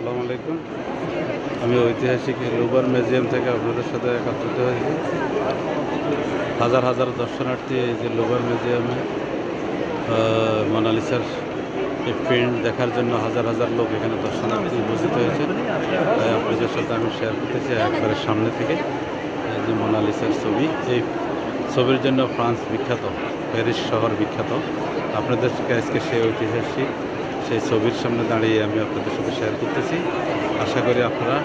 আসসালামু আলাইকুম। আমি ঐতিহাসিক লুভার মিউজিয়াম থেকে আপনাদের সাথে একত্রিত হয়েছি। হাজার হাজার দর্শনার্থী এই যে লুভার মিউজিয়ামে মোনালিসার এই প্রিন্ট দেখার জন্য হাজার হাজার লোক এখানে দর্শনার্থী উপস্থিত হয়েছে। তাই আপনাদের সাথে আমি শেয়ার করতেছি একবারে সামনে থেকে। এই যে মোনালিসার ছবি, এই ছবির জন্য ফ্রান্স বিখ্যাত, প্যারিস শহর বিখ্যাত। আপনাদের আজকে সেই ঐতিহাসিক সেই ছবির সামনে দাঁড়িয়ে আমি আপনাদের সাথে শেয়ার করতেছি। আশা করি আপনারা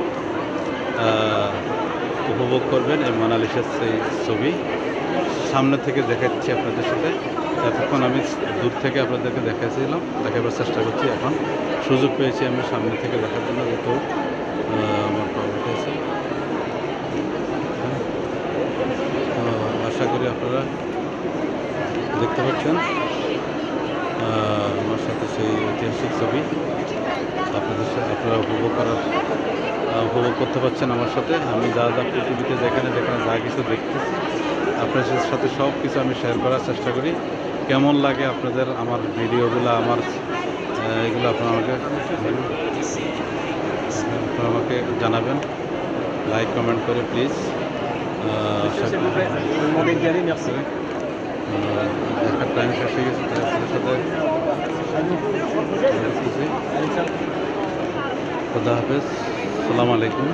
উপভোগ করবেন এই মোনালিসার সেই ছবি। সামনে থেকে দেখাচ্ছি আপনাদের সাথে। এতক্ষণ আমি দূর থেকে আপনাদেরকে দেখাবার চেষ্টা করছি। এখন সুযোগ পেয়েছি আমি সামনে থেকে দেখার জন্য, যেহেতু আমার প্রবলেম হয়েছে। আশা করি আপনারা দেখতে পাচ্ছেন আমার সাথে সেই ঐতিহাসিক ছবি আপনারা উপভোগ করতে পারছেন আমার সাথে। আমি যা পৃথিবীতে যেখানে যা কিছু দেখতেছি আপনাদের সাথে সব কিছু আমি শেয়ার করার চেষ্টা করি। কেমন লাগে আপনাদের আমার ভিডিওগুলো, আমার এগুলো আপনারা আমাকে জানাবেন, লাইক কমেন্ট করে প্লিজ। দেখার টাইম শেষ হয়ে গেছে, তাই আপনাদের সাথে খুদা হাফেজ, আসসালামু আলাইকুম।